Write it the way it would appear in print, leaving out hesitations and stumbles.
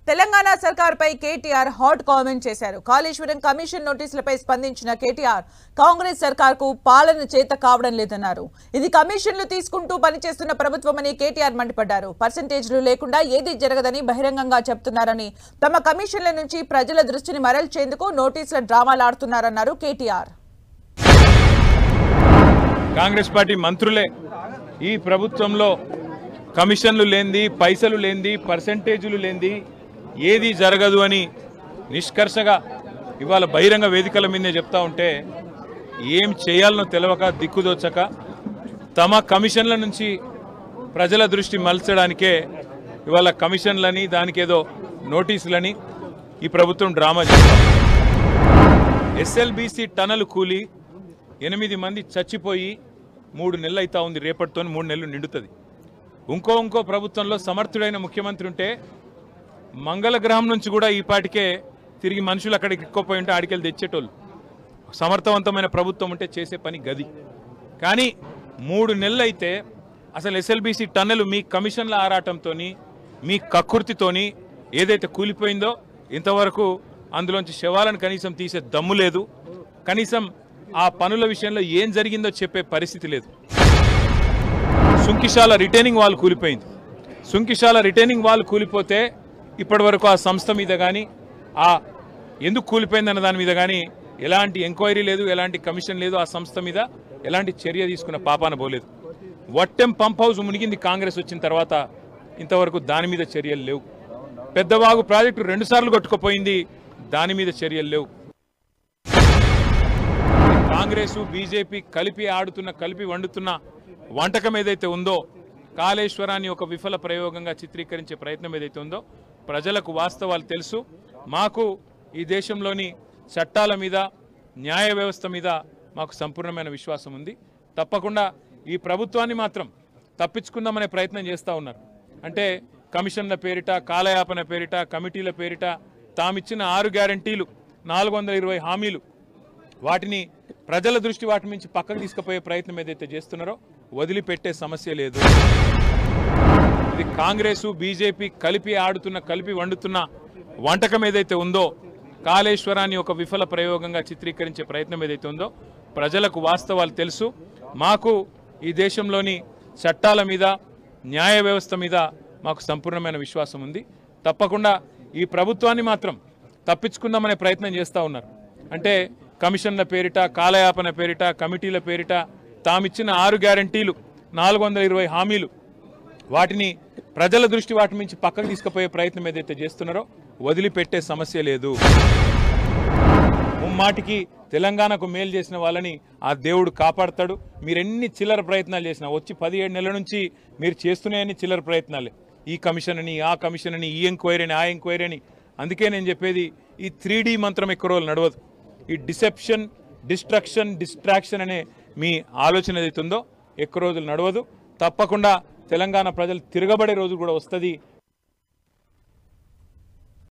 Telangana సర్కార్పై KTR hot comment చేశారు. Kaleshwaram commission నోటీసులపై స్పందించిన కేటీఆర్ కాంగ్రెస్ సర్కార్కు పాలన చేత కావడం లేదన్నారు. ఇది కమిషన్లు తీసుకుంటూ పనిచేస్తున్న ప్రభుత్వమని కేటీఆర్ మండిపడ్డారు. పర్సెంటేజ్లు లేకుండా ఏదీ జరగదని బహిరంగంగా చెప్తున్నారని, తమ కమిషన్ల నుంచి ప్రజల దృష్టిని మరల్చేందుకు నోటీసుల డ్రామాలాడుతున్నారన్నారు కేటీఆర్. కాంగ్రెస్ పార్టీ మంత్రులే ఈ ప్రభుత్వంలో కమిషన్లు లేంది, పైసలు లేంది, పర్సెంటేజీలు లేంది ఏది జరగదు అని నిష్కర్షగా ఇవాళ బహిరంగ వేదికల మీదే చెప్తా ఉంటే ఏం చేయాలనో తెలవక దిక్కుదోచక తమ కమిషన్ల నుంచి ప్రజల దృష్టి మలచడానికే ఇవాళ కమిషన్లని దానికేదో నోటీసులని ఈ ప్రభుత్వం డ్రామా చేస్తారు. ఎస్ఎల్బీసీ టనల్ కూలి 8 మంది చచ్చిపోయి 3 నెలలు అవుతా ఉంది. రేపటితో 3 నెలలు నిండుతుంది. ఇంకో ప్రభుత్వంలో సమర్థుడైన ముఖ్యమంత్రి ఉంటే మంగళగ్రహం నుంచి కూడా ఈ పాటికే తిరిగి మనుషులు అక్కడికి ఎక్కువపోయి ఉంటే ఆడికెళ్ళి తెచ్చేటోళ్ళు. సమర్థవంతమైన ప్రభుత్వం ఉంటే చేసే పని గది. కానీ 3 నెలలు అయితే అసలు ఎస్ఎల్బీసీ టన్నెలు మీ కమిషన్ల ఆరాటంతో మీ కక్కుర్తితోని ఏదైతే కూలిపోయిందో ఇంతవరకు అందులోంచి శవాలను కనీసం తీసే దమ్ము లేదు. కనీసం ఆ పనుల విషయంలో ఏం జరిగిందో చెప్పే పరిస్థితి లేదు. సుంకిశాల రిటైనింగ్ వాల్ కూలిపోయింది. సుంకిశాల రిటైనింగ్ వాల్ కూలిపోతే ఇప్పటి వరకు ఆ సంస్థ మీద కానీ ఆ ఎందుకు కూలిపోయిందన్న దాని మీద కానీ ఎలాంటి ఎంక్వైరీ లేదు, ఎలాంటి కమిషన్ లేదు. ఆ సంస్థ మీద ఎలాంటి చర్య తీసుకున్న పాపాన పోలేదు. వట్టెం పంప్ హౌస్ మునిగింది కాంగ్రెస్ వచ్చిన తర్వాత, ఇంతవరకు దాని మీద చర్యలు లేవు. పెద్దవాగు ప్రాజెక్టు 2 సార్లు కొట్టుకుపోయింది, దాని మీద చర్యలు లేవు. కాంగ్రెసు బీజేపీ కలిపి వండుతున్న వంటకం ఏదైతే ఉందో, కాళేశ్వరాన్ని ఒక విఫల ప్రయోగంగా చిత్రీకరించే ప్రయత్నం ఏదైతే ఉందో, ప్రజలకు వాస్తవాలు తెలుసు. మాకు ఈ దేశంలోని చట్టాల మీద, న్యాయ వ్యవస్థ మీద మాకు సంపూర్ణమైన విశ్వాసం ఉంది. తప్పకుండా ఈ ప్రభుత్వాన్ని మాత్రం తప్పించుకుందామనే ప్రయత్నం చేస్తూ ఉన్నారు. అంటే కమిషన్ల పేరిట, కాలయాపన పేరిట, కమిటీల పేరిట తామిచ్చిన 6 గ్యారంటీలు, 420 హామీలు, వాటిని ప్రజల దృష్టి వాటి నుంచి పక్కకు తీసుకుపోయే ప్రయత్నం ఏదైతే చేస్తున్నారో వదిలిపెట్టే సమస్య లేదు. ఇది కాంగ్రెసు బీజేపీ కలిపి వండుతున్న వంటకం ఏదైతే ఉందో, కాళేశ్వరాన్ని ఒక విఫల ప్రయోగంగా చిత్రీకరించే ప్రయత్నం ఏదైతే ఉందో, ప్రజలకు వాస్తవాలు తెలుసు. మాకు ఈ దేశంలోని చట్టాల మీద, న్యాయ వ్యవస్థ మీద మాకు సంపూర్ణమైన విశ్వాసం ఉంది. తప్పకుండా ఈ ప్రభుత్వాన్ని మాత్రం తప్పించుకుందామనే ప్రయత్నం చేస్తూ ఉన్నారు. అంటే కమిషన్ల పేరిట, కాలయాపన పేరిట, కమిటీల పేరిట తామిచ్చిన 6 గ్యారంటీలు, 420 హామీలు, వాటిని ప్రజల దృష్టి వాటి నుంచి పక్కకు తీసుకుపోయే ప్రయత్నం ఏదైతే చేస్తున్నారో వదిలిపెట్టే సమస్య లేదు. ముమ్మాటికి తెలంగాణకు మేలు చేసిన వాళ్ళని ఆ దేవుడు కాపాడతాడు. మీరెన్ని చిల్లర ప్రయత్నాలు చేసినా, వచ్చి 17 నెలల నుంచి మీరు చేస్తున్నాయని చిల్లర ప్రయత్నాలే. ఈ కమిషన్ అని, ఆ కమిషన్ అని, ఈ ఎంక్వైరీ అని, ఆ ఎంక్వైరీ అని. అందుకే నేను చెప్పేది, ఈ 3D మంత్రం ఎక్కువ రోజులు నడవదు. ఈ డిసెప్షన్, డిస్ట్రక్షన్, డిస్ట్రాక్షన్ అనే మీ ఆలోచన ఏదైతే ఉందో ఎక్కువ రోజులు నడవదు. తప్పకుండా తెలంగాణ ప్రజలు తిరగబడే రోజు కూడా వస్తుంది.